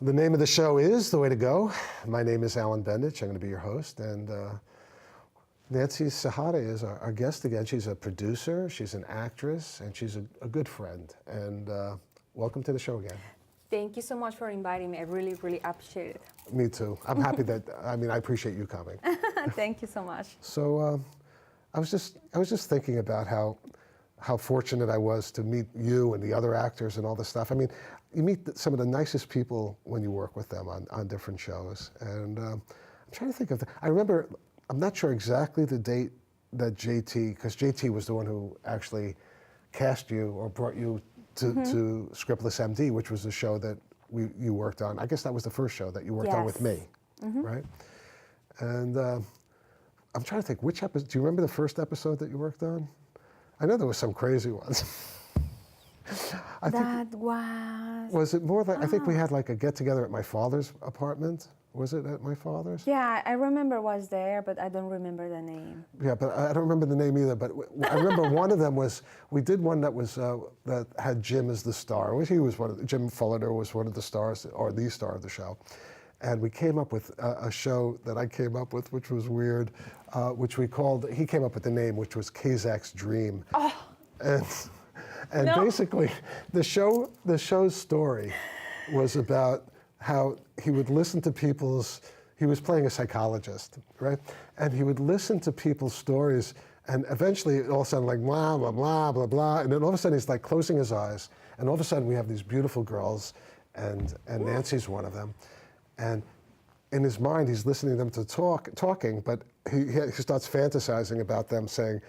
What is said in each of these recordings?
The name of the show is The Way to Go. My name is Alan Bendich. I'm going to be your host. And Nancy Cejari is our guest again. She's a producer, she's an actress, and she's a good friend. And welcome to the show again. Thank you so much for inviting me. I really, really appreciate it. Me too. I'm happy that, I appreciate you coming. Thank you so much. So I was just thinking about how fortunate I was to meet you and the other actors and all this stuff. I mean, you meet some of the nicest people when you work with them on different shows. And I'm trying to think of, I remember, I'm not sure exactly the date that JT, because JT was the one who actually cast you or brought you to Scriptless MD, which was the show that you worked on. I guess that was the first show that you worked on with me, right? And I'm trying to think, which episode, do you remember the first episode that you worked on? I know there was some crazy ones. Was it more like, I think we had like a get-together at my father's apartment. Was it at my father's? Yeah, I remember was there, but I don't remember the name. Yeah, but I don't remember the name either. But I remember one of them was, we did one that was, that had Jim as the star. He was Jim Fulliter was one of the stars, or the star of the show. And we came up with a show that I came up with, which was weird, which we called, he came up with the name, which was Kazak's Dream. Oh. And basically, the show's story was about how he would listen to he was playing a psychologist, right? And he would listen to people's stories, and eventually it all sounded like blah, blah, blah, blah, blah, and then all of a sudden he's like closing his eyes, and all of a sudden we have these beautiful girls, and Nancy's one of them, and in his mind he's listening to them talking, but he starts fantasizing about them saying,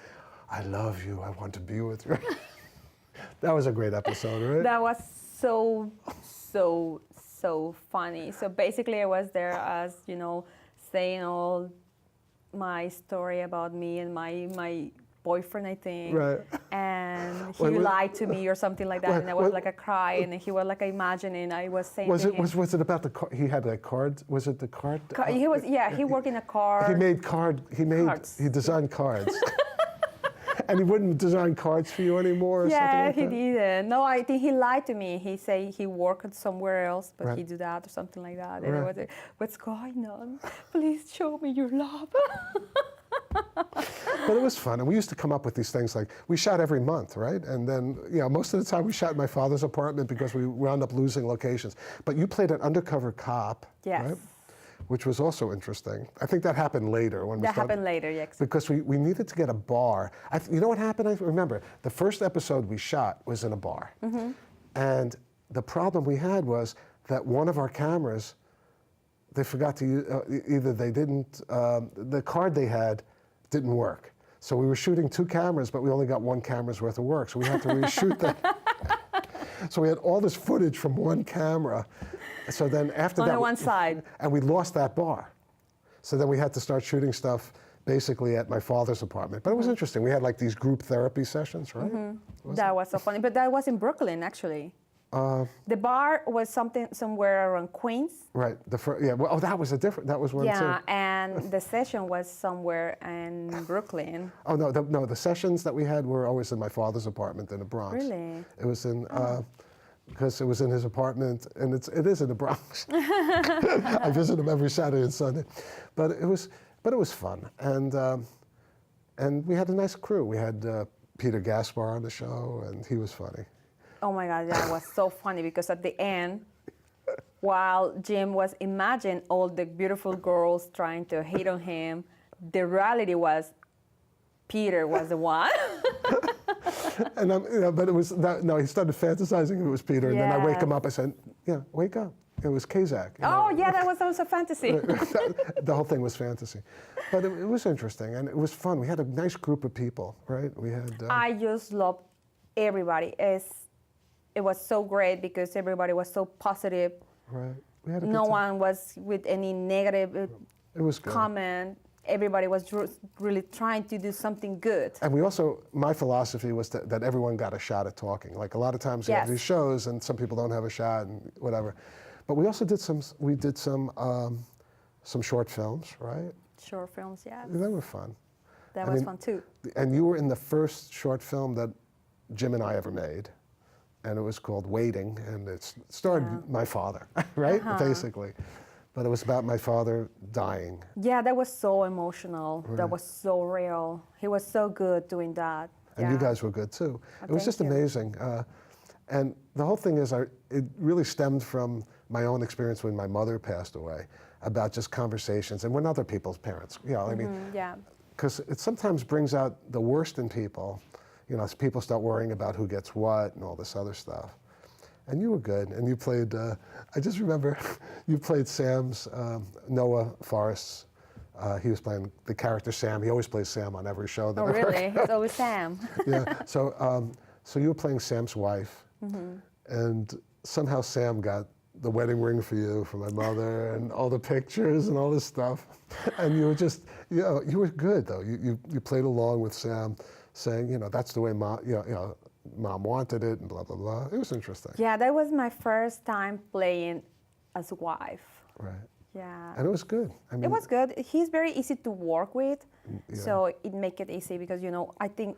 "I love you, I want to be with you." That was a great episode, right? That was so funny. So basically I was there as, saying all my story about me and my boyfriend, I think. Right. And he lied to me or something like that, and I was like a cry, and he was like imagining I was saying was it about the card? He had a card? Was it the card? He worked in a car. He designed cards. And he wouldn't design cards for you anymore or something like that? Yeah, he didn't. No, I think he lied to me. He said he worked somewhere else, but he did that or something like that. And I was like, what's going on? Please show me your love. But it was fun. And we used to come up with these things like, we shot every month, right? And then, most of the time we shot in my father's apartment because we wound up losing locations. But you played an undercover cop, right? Which was also interesting. I think that happened later. Happened later, yes. Because we needed to get a bar. You know what happened? I remember, the first episode we shot was in a bar. And the problem we had was that one of our cameras, they forgot to use, either they didn't, the card they had didn't work. So we were shooting 2 cameras, but we only got 1 camera's worth of work. So we had to reshoot that. So we had all this footage from 1 camera. So then after that, on one side. And we lost that bar. So then we had to start shooting stuff basically at my father's apartment. But it was interesting. We had like these group therapy sessions, right? That was so funny. But that was in Brooklyn, actually. The bar was somewhere around Queens. Right. That was one too. Yeah, and the session was somewhere in Brooklyn. Oh no, the sessions that we had were always in my father's apartment in the Bronx. Really? It was in. Because it was in his apartment, and it is in the Bronx. I visit him every Saturday and Sunday, but it was fun, and we had a nice crew. We had Peter Gaspar on the show, and he was funny. Oh my God, that was so funny because at the end, while Jim was imagining all the beautiful girls trying to hit on him, the reality was Peter was the one. And but it was no. He started fantasizing it was Peter, and then I wake him up. I said, "Yeah, wake up." It was Kazak. Yeah, that was also fantasy. The whole thing was fantasy, but it was interesting and it was fun. We had a nice group of people, right? We had. I just loved everybody. It was so great because everybody was so positive. Right. No one was with any negative comment. Everybody was really trying to do something good. And we also, my philosophy was that everyone got a shot at talking. Like a lot of times you have these shows and some people don't have a shot and whatever. But we also did some short films, right? Short films, yeah. They were fun. That was fun too. And you were in the first short film that Jim and I ever made. and it was called Waiting, and it starred my father, right, basically. But it was about my father dying. Yeah, that was so emotional. Right. That was so real. He was so good doing that. And you guys were good too. It was just amazing. And the whole thing is, it really stemmed from my own experience when my mother passed away, about just conversations, and when other people's parents, I mean, because it sometimes brings out the worst in people, as people start worrying about who gets what and all this other stuff. And you were good, and you played, I just remember, you played Sam's, Noah Forrest's, he was playing the character Sam. He always plays Sam on every show. Oh, really? It's always Sam. Yeah, so you were playing Sam's wife, and somehow Sam got the wedding ring for you from my mother, and all the pictures and all this stuff. And you were just, you were good though. You played along with Sam, saying, that's the way Mom wanted it, and blah, blah, blah. It was interesting. Yeah, that was my first time playing as a wife. Right. Yeah. And it was good. I mean, it was good. He's very easy to work with, so it make it easy because, I think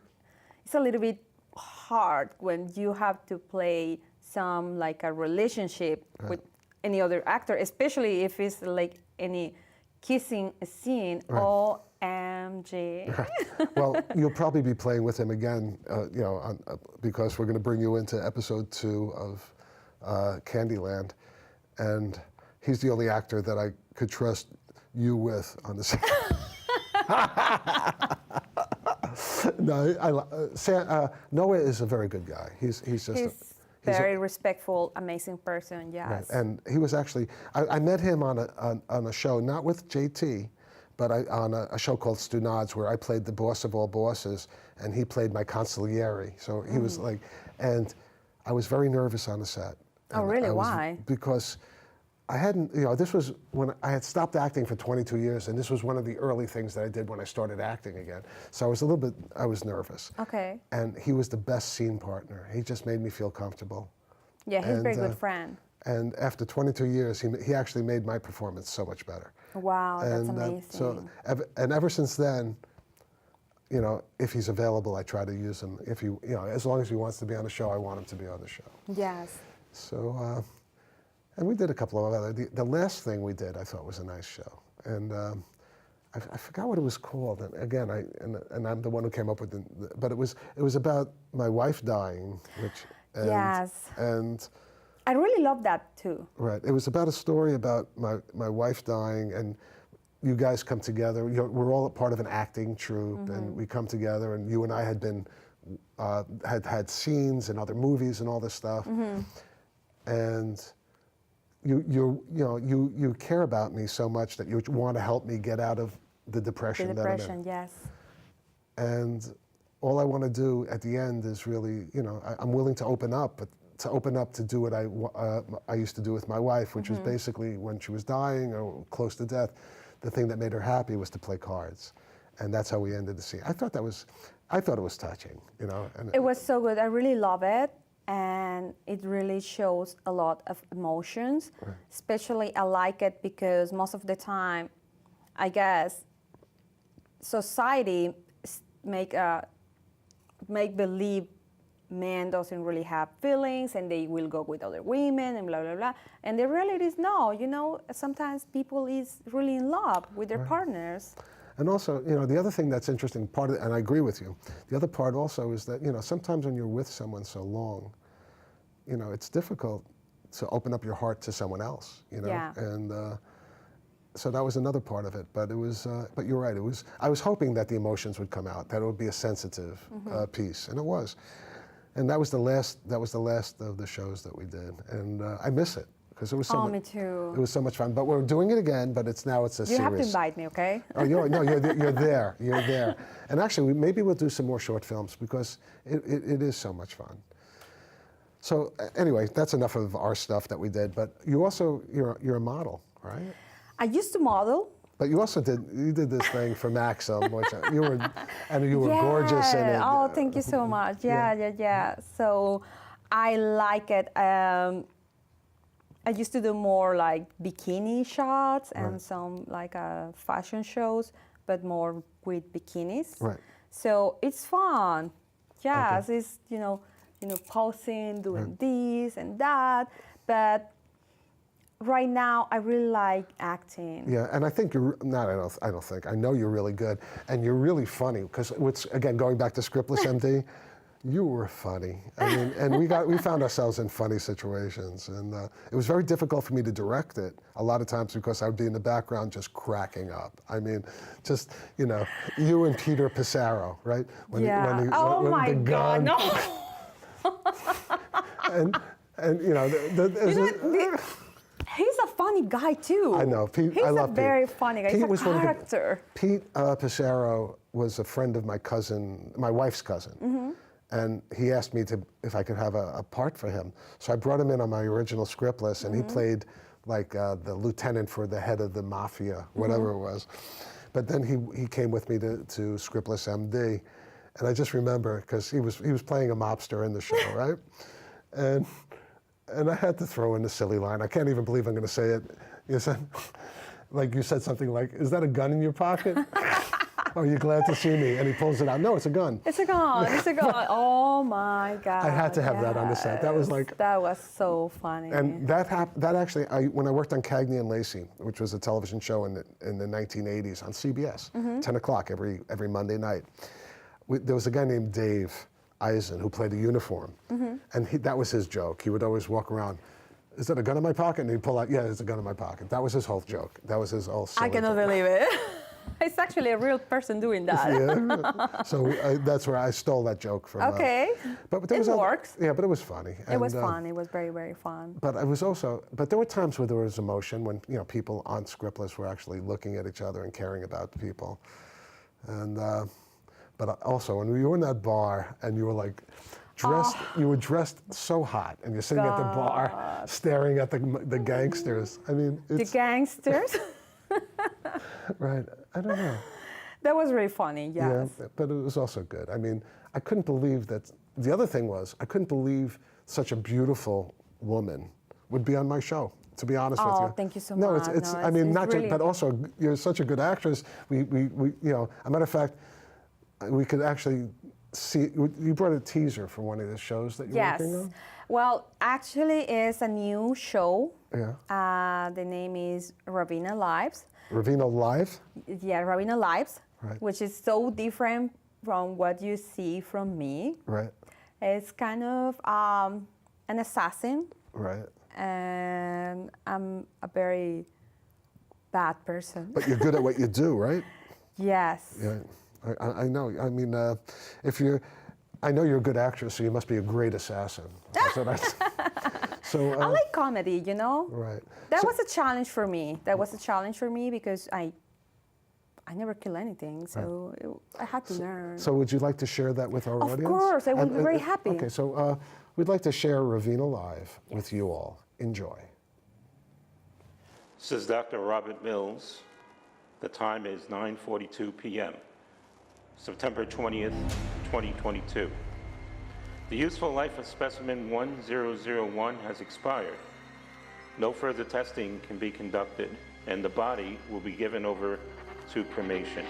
it's a little bit hard when you have to play some like a relationship with any other actor, especially if it's like any kissing scene. Right. OMG. Right. Well, you'll probably be playing with him again, because we're going to bring you into episode 2 of Candyland, and he's the only actor that I could trust you with on the set. No, Noah is a very good guy. He's very respectful, amazing person. Yes. Right. And he was actually, I met him on a show, not with JT, but on a show called Stunades, where I played the boss of all bosses, and he played my consigliere. So he was like, and I was very nervous on the set. Oh, really? Why? Because I hadn't, this was when I had stopped acting for 22 years, and this was one of the early things that I did when I started acting again. So I was nervous. Okay. And he was the best scene partner. He just made me feel comfortable. Yeah, he's a very good friend. And after 22 years, he actually made my performance so much better. Wow, that's amazing. And ever since then, if he's available, I try to use him. If as long as he wants to be on the show, I want him to be on the show. Yes. So, and we did a couple of other. The last thing we did, I thought, was a nice show, and I forgot what it was called. And again, and I'm the one who came up with but it was about my wife dying, yes. And I really love that too. Right. It was about a story about my wife dying, and you guys come together. We're all a part of an acting troupe, and we come together. And you and I had been had scenes in other movies and all this stuff, and you care about me so much that you want to help me get out of the depression. The depression, yes. And all I want to do at the end is really, I'm willing to open up, but to open up to do what I used to do with my wife, which was basically when she was dying or close to death, the thing that made her happy was to play cards, and that's how we ended the scene. I thought it was touching, And it was so good. I really love it, and it really shows a lot of emotions. Right. Especially, I like it because most of the time, I guess, society make believe men doesn't really have feelings and they will go with other women and blah, blah, blah. And the reality is no, sometimes people is really in love with their partners. And also, the other thing that's interesting, and I agree with you, the other part also is that, sometimes when you're with someone so long, it's difficult to open up your heart to someone else, Yeah. And so that was another part of it. But it was, but you're right, I was hoping that the emotions would come out, that it would be a sensitive piece, and it was. And that was the last of the shows that we did, and I miss it because it was so. Oh, me too. It was so much fun. But we're doing it again. But now it's a series. You have to invite me, okay? Oh, you're there. You're there. And actually, maybe we'll do some more short films because it is so much fun. So anyway, that's enough of our stuff that we did. But you're a model, right? I used to model. But you also did this thing for Maxim, which you were gorgeous in it. Oh, thank you so much. Yeah. So I like it. I used to do more like bikini shots and some like fashion shows, but more with bikinis. Right. So it's fun. Yes, it's posing, doing this and that. But right now, I really like acting. Yeah, and I think you're not. I don't think. I know you're really good, and you're really funny. Because again, going back to Scriptless MD, you were funny. I mean, and we found ourselves in funny situations, and it was very difficult for me to direct it a lot of times because I would be in the background just cracking up. I mean, just you and Peter Pissarro, right? When my God, no. He's a funny guy too. I know. Pete, He's I love a very funny guy. He's a character. Pete Pissarro was a friend of my wife's cousin. And he asked me if I could have a part for him. So I brought him in on my original Scriptless, and he played like the lieutenant for the head of the mafia, whatever it was. But then he came with me to Scriptless MD. And I just remember, because he was playing a mobster in the show, right? And I had to throw in the silly line. I can't even believe I'm going to say it. You said something like, "Is that a gun in your pocket? Are you glad to see me?" And he pulls it out. No, it's a gun. It's a gun. It's a gun. Oh my God. I had to have that on the set. That was like. That was so funny. And that actually, when I worked on Cagney and Lacey, which was a television show in the 1980s on CBS, 10 o'clock every Monday night. There was a guy named Dave Eisen who played a uniform, and that was his joke. He would always walk around. "Is that a gun in my pocket?" And he'd pull out, "Yeah, there's a gun in my pocket." That was his whole joke. That was his whole. I cannot believe it. It's actually a real person doing that. Yeah. So that's where I stole that joke from. Okay. But it works. Yeah, but it was funny. It was fun. It was very, very fun. But there were times where there was emotion when people on Scriptless were actually looking at each other and caring about people, and. But also, when you were in that bar and you were like dressed, you were dressed so hot, and you're sitting at the bar staring at the gangsters. I mean, the gangsters. Right. I don't know. That was really funny. Yes. Yeah, but it was also good. I mean, I couldn't believe that. The other thing was, I couldn't believe such a beautiful woman would be on my show. To be honest with you. Oh, thank you so much. It's. I mean, not really... but also you're such a good actress. We a matter of fact. We could actually see, you brought a teaser for one of the shows that you're working on? Well, actually it's a new show. Yeah. The name is Ravina Lives. Ravina Live? Yeah, Ravina Lives, right. Which is so different from what you see from me. Right. It's kind of an assassin. Right. And I'm a very bad person. But you're good at what you do, right? Yes. Yeah. I know. I mean, I know you're a good actress, so you must be a great assassin. That's what I I like comedy, Right. That was a challenge for me. That was a challenge for me because I never kill anything, so I had to learn. So would you like to share that with our audience? Of course, I would be very happy. Okay, so we'd like to share Ravina Live with you all. Enjoy. This is Dr. Robert Mills. The time is 9:42 p.m. September 20th, 2022. The useful life of specimen 1001 has expired. No further testing can be conducted, and the body will be given over to cremation.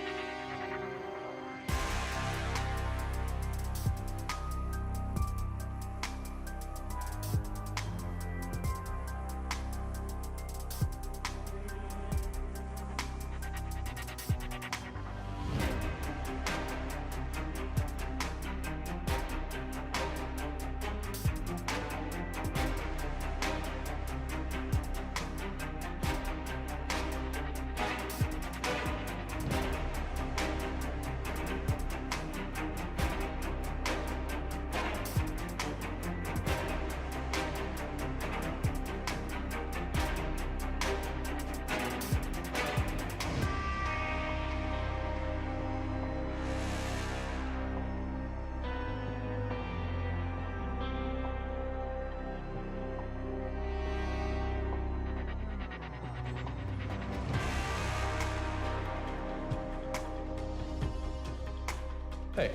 Hey,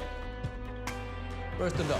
where's the dog?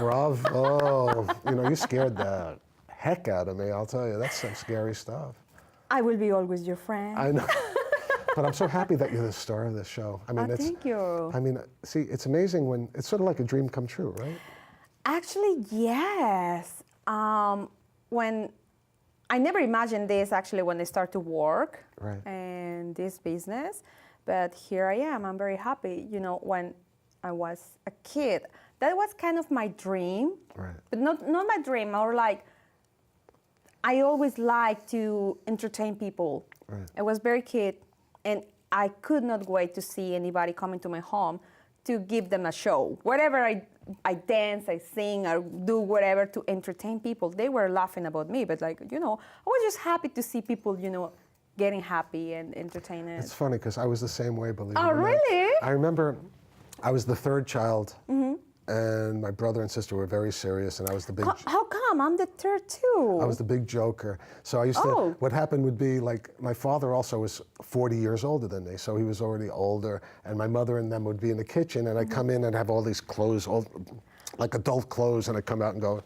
Bravo. You know, you scared the heck out of me, I'll tell you. That's some scary stuff. I will be always your friend. I know. But I'm so happy that you're the star of this show. I mean, thank you. I mean, see, it's amazing when, it's sort of like a dream come true, right? Actually, yes. When I never imagined this actually when I started to work in this business, but here I am. I'm very happy. You know, when I was a kid, that was kind of my dream, but not my dream. Or like, I always liked to entertain people. I was very kid, and I could not wait to see anybody coming to my home to give them a show. Whatever I dance, I sing, or do whatever to entertain people. They were laughing about me, but like, you know, I was just happy to see people, you know, getting happy and entertained. It's funny, because I was the same way, believe it or not. Oh, really? I remember I was the third child, and my brother and sister were very serious, and I was the big... How come? I'm the third too. I was the big joker. So I used to... What happened would be, like, my father also was 40 years older than me, so he was already older, and my mother and them would be in the kitchen, and I'd come in and have all these clothes, all, like adult clothes, and I'd come out and go...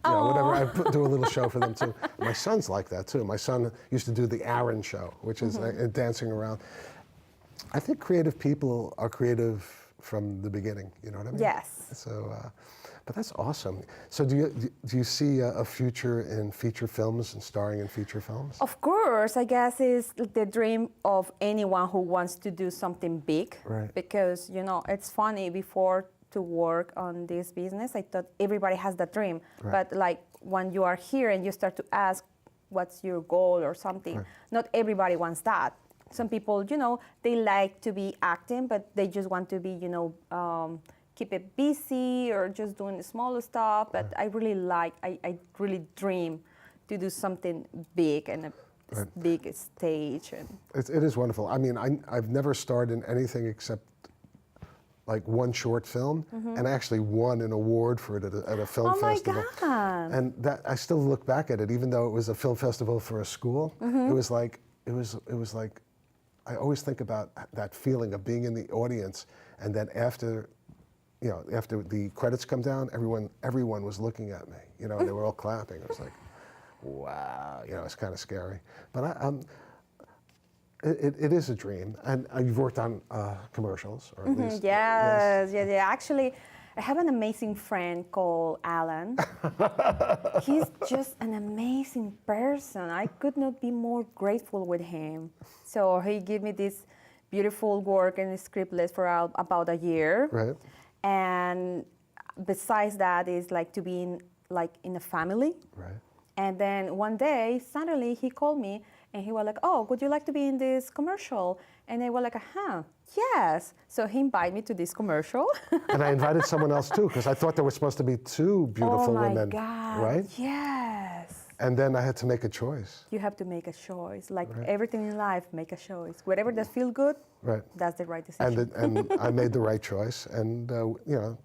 You know, whatever, I'd do a little show for them too. My son's like that too. My son used to do the Aaron show, which is dancing around. I think creative people are creative from the beginning, you know what I mean? Yes. So, but that's awesome. So do you see a future in feature films and starring in feature films? Of course, I guess it's the dream of anyone who wants to do something big. Right. Because, you know, it's funny, before to work on this business, I thought everybody has that dream. But like when you are here and you start to ask what's your goal or something, not everybody wants that. Some people, you know, they like to be acting, but they just want to be, you know, keep it busy or just doing the smaller stuff. But I really like, I really dream to do something big and a big stage. And it is wonderful. I mean, I've never starred in anything except like one short film, and I actually won an award for it at a film festival. Oh my God. And that, I still look back at it, even though it was a film festival for a school. It was like, I always think about that feeling of being in the audience, and then after, you know, after the credits come down, everyone was looking at me, you know, and they were all clapping. It was like, wow, you know, it's kind of scary. But it is a dream, and you've worked on commercials, or at least. Yes. Actually, I have an amazing friend called Alan. He's just an amazing person. I could not be more grateful with him. So he gave me this beautiful work and script list for about a year. Right. And besides that, is like to be in a family. Right. And then one day, suddenly he called me. And he was like, oh, would you like to be in this commercial? And I was like, yes. So he invited me to this commercial. And I invited someone else too, because I thought there were supposed to be two beautiful women. God, right? Yes. And then I had to make a choice. You have to make a choice. Like everything in life, make a choice. Whatever that feels good, that's the right decision. And I made the right choice. And, you know,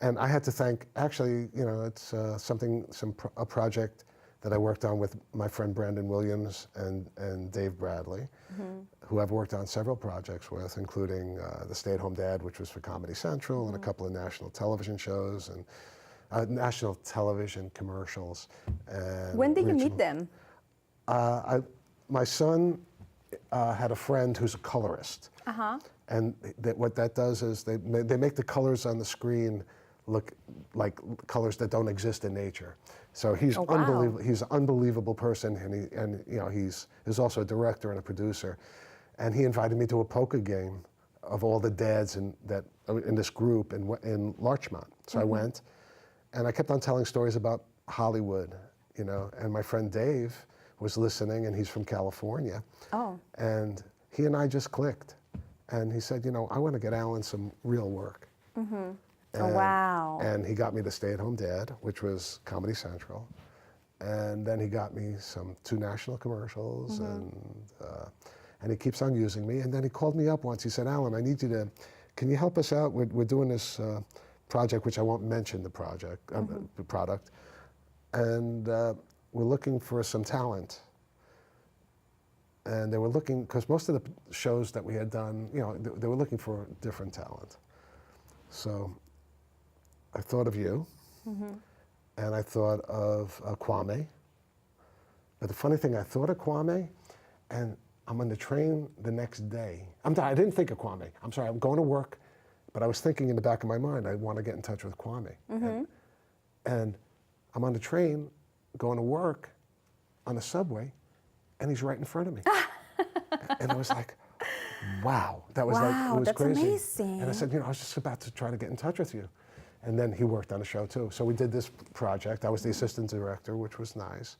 and I had to thank, actually, you know, it's a project that I worked on with my friend Brandon Williams and Dave Bradley, who I've worked on several projects with, including The Stay-at-Home Dad, which was for Comedy Central, and a couple of national television shows, and national television commercials. And when did you meet them? My son had a friend who's a colorist. And what that does is they make the colors on the screen look like colors that don't exist in nature. So he's unbelievable. He's an unbelievable person, and you know he's also a director and a producer. And he invited me to a poker game of all the dads in this group in Larchmont. So I went, and I kept on telling stories about Hollywood, you know. And my friend Dave was listening, and he's from California. Oh. And he and I just clicked, and he said, you know, I want to get Alan some real work. And, wow. And he got me The Stay-at-Home Dad, which was Comedy Central. And then he got me two national commercials, and he keeps on using me. And then he called me up once. He said, Alan, can you help us out? We're doing this project, which I won't mention the the product. And we're looking for some talent. And they were looking, because most of the shows that we had done, you know, they were looking for different talent. So I thought of you. And I thought of Kwame. But the funny thing, I thought of Kwame, and I'm on the train the next day. I didn't think of Kwame. I'm sorry, I'm going to work, but I was thinking in the back of my mind, I want to get in touch with Kwame. And I'm on the train going to work on the subway, and he's right in front of me. And I was like, wow, that was like, it was that's crazy. Amazing. And I said, I was just about to try to get in touch with you. And then he worked on the show too. So we did this project. I was the assistant director, which was nice.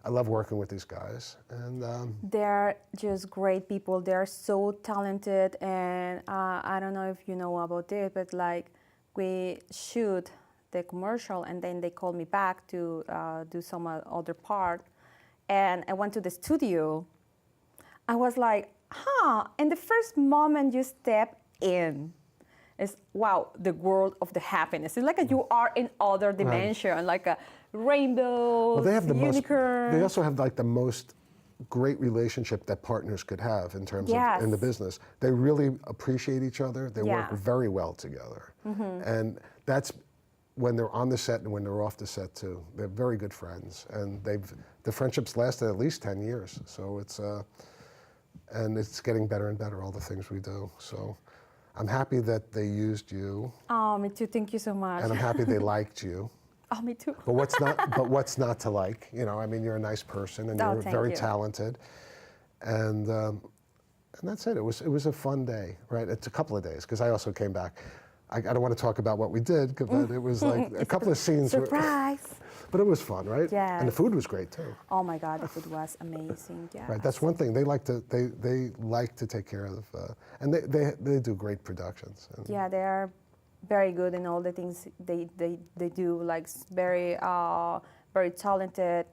I love working with these guys. And they're just great people. They're so talented. And I don't know if you know about it, but like we shoot the commercial and then they called me back to do some other part. And I went to the studio. I was like, and the first moment you step in, it's, wow, the world of the happiness. It's like you are in other dimension, like a rainbow, well, they have the unicorn. they also have like the most great relationship that partners could have in terms of in the business. They really appreciate each other. They work very well together. And that's when they're on the set and when they're off the set too. They're very good friends. And the friendships lasted at least 10 years. So it's, and it's getting better and better, all the things we do. So I'm happy that they used you. Oh, me too. Thank you so much. And I'm happy they liked you. Oh, me too. But what's not to like? I mean, you're a nice person and you're very talented. And that's it. It was a fun day, right? It's a couple of days because I also came back. I don't want to talk about what we did because it was like a couple of scenes. Surprise. But it was fun, right? Yeah. And the food was great too. Oh my God, the food was amazing. Yeah. Right. That's one thing they like to take care of, and they do great productions. Yeah, they are very good in all the things they do. Like very very talented.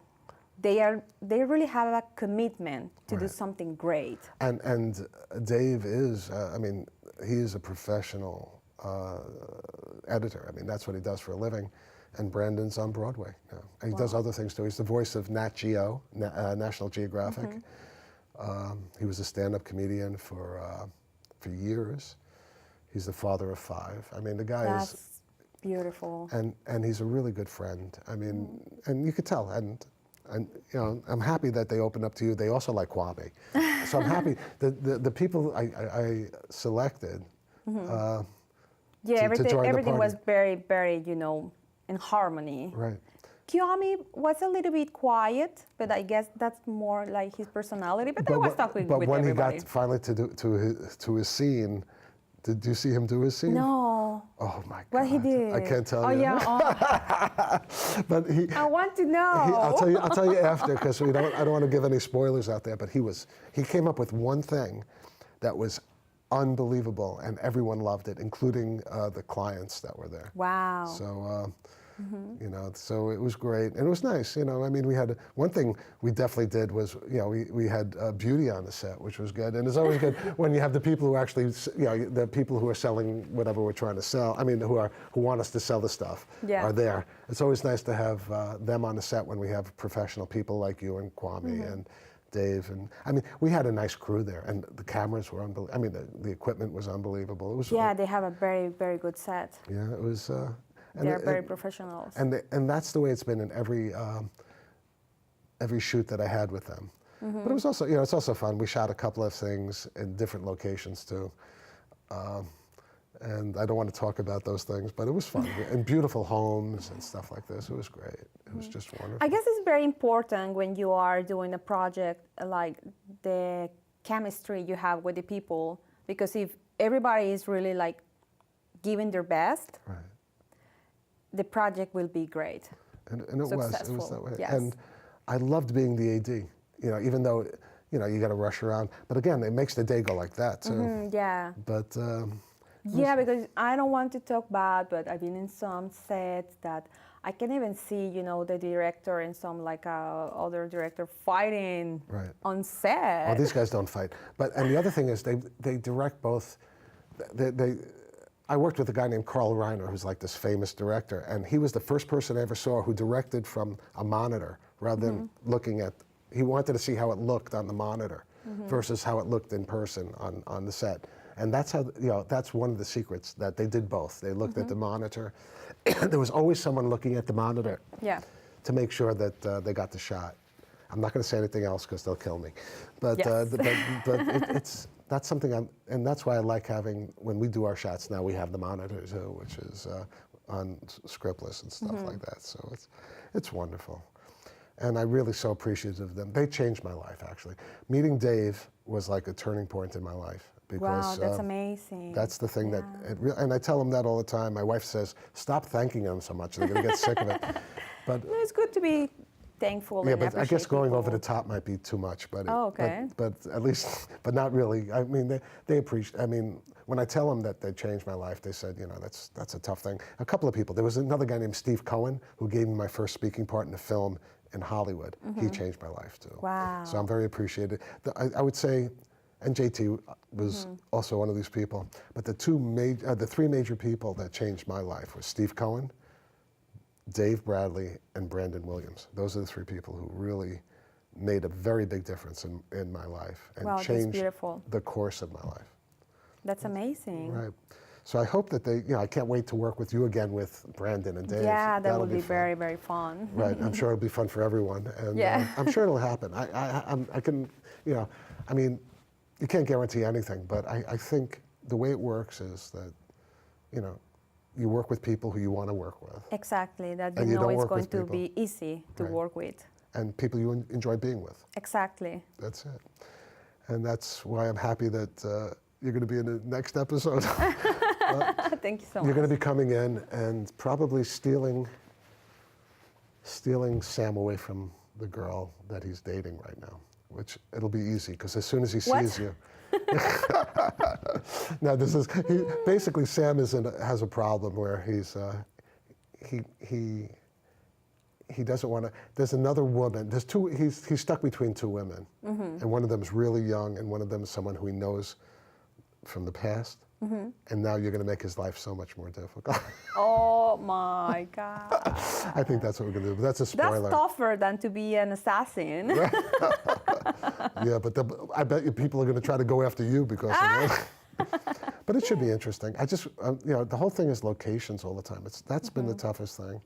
They really have a commitment to do something great. And Dave is I mean, he is a professional editor. I mean, that's what he does for a living. And Brandon's on Broadway now. And he does other things too. He's the voice of Nat Geo, National Geographic. He was a stand-up comedian for years. He's the father of 5. I mean, the guy is beautiful. And he's a really good friend. I mean, and you could tell. And I'm happy that they opened up to you. They also like Kwame. So I'm happy. The people I selected. Everything was very, very, in harmony. Right. Kwame was a little bit quiet, but I guess that's more like his personality. But I was talking with everybody. But when he got finally to his scene, did you see him do his scene? No. Oh my God. What he did? I can't tell you. Yeah. Oh. But I want to know. I'll tell you after because I don't want to give any spoilers out there. But he came up with one thing that was unbelievable, and everyone loved it, including the clients that were there. Wow. So, so it was great, and it was nice. I mean, we had one thing we definitely did was, we had beauty on the set, which was good, and it's always good when you have the people who actually, the people who are selling whatever we're trying to sell. I mean, who want us to sell the stuff are there. It's always nice to have them on the set when we have professional people like you and Kwame and Dave, and I mean, we had a nice crew there, and the cameras were unbelievable. I mean, the equipment was unbelievable. It was they have a very, very good set. Yeah, it was. They're very professionals. And that's the way it's been in every shoot that I had with them. But it was also, it's also fun. We shot a couple of things in different locations too. And I don't want to talk about those things, but it was fun. And beautiful homes and stuff like this. It was great. It was just wonderful. I guess it's very important when you are doing a project, like the chemistry you have with the people, because if everybody is really like giving their best, the project will be great. And it was that way. Yes. And I loved being the AD, even though, you got to rush around. But again, it makes the day go like that too. Yeah. But because I don't want to talk bad, but I've been in some sets that I can even see, the director and some other director fighting on set. Oh, these guys don't fight. And the other thing is they direct both. I worked with a guy named Carl Reiner, who's like this famous director, and he was the first person I ever saw who directed from a monitor rather than looking at. He wanted to see how it looked on the monitor. versus how it looked in person on the set. And that's how, that's one of the secrets, that they did both. They looked at the monitor. There was always someone looking at the monitor to make sure that they got the shot. I'm not going to say anything else because they'll kill me. But, that's something and that's why I like having, when we do our shots now, we have the monitor too, which is on scriptless and stuff like that. So it's wonderful. And I'm really so appreciative of them. They changed my life, actually. Meeting Dave was like a turning point in my life. Because, wow, that's amazing. That's the thing that, and I tell them that all the time. My wife says, stop thanking them so much. They're going to get sick of it. But no, it's good to be thankful. Yeah, and but I guess going people. over the top might be too much. But but at least, but not really. I mean, they appreciate. I mean, when I tell them that they changed my life, they said, that's a tough thing. A couple of people. There was another guy named Steve Cohen who gave me my first speaking part in a film in Hollywood. He changed my life too. Wow. So I'm very appreciative. I would say. And JT was also one of these people. But the three major people that changed my life were Steve Cohen, Dave Bradley, and Brandon Williams. Those are the three people who really made a very big difference in my life and changed the course of my life. That's amazing. Right. So I hope that I can't wait to work with you again with Brandon and Dave. Yeah, that will be very, very fun. Right. I'm sure it'll be fun for everyone. And I'm sure it'll happen. I can, I mean, you can't guarantee anything, but I think the way it works is that, you work with people who you want to work with. Exactly, that you know it's going to be easy to work with. And people you enjoy being with. Exactly. That's it. And that's why I'm happy that you're going to be in the next episode. Thank you so much. You're going to be coming in and probably stealing Sam away from the girl that he's dating right now. Which it'll be easy because as soon as he sees you. Now basically Sam has a problem where he doesn't want to. There's another woman. There's two. He's stuck between two women, and one of them is really young, and one of them is someone who he knows from the past. And now you're going to make his life so much more difficult. Oh my God. I think that's what we're going to do. But that's a spoiler. That's tougher than to be an assassin. Yeah, but I bet you people are going to try to go after you because of that. But it should be interesting. I just, the whole thing is locations all the time. That's been the toughest thing.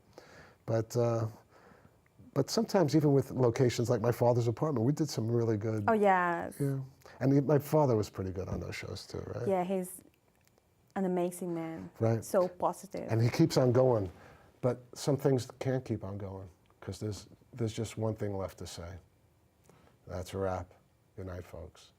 But sometimes even with locations like my father's apartment, we did some really good. Oh, yes. Yeah. And my father was pretty good on those shows too, right? Yeah, he's an amazing man. Right. So positive. And he keeps on going. But some things can't keep on going because there's just one thing left to say. That's a wrap. Good night, folks.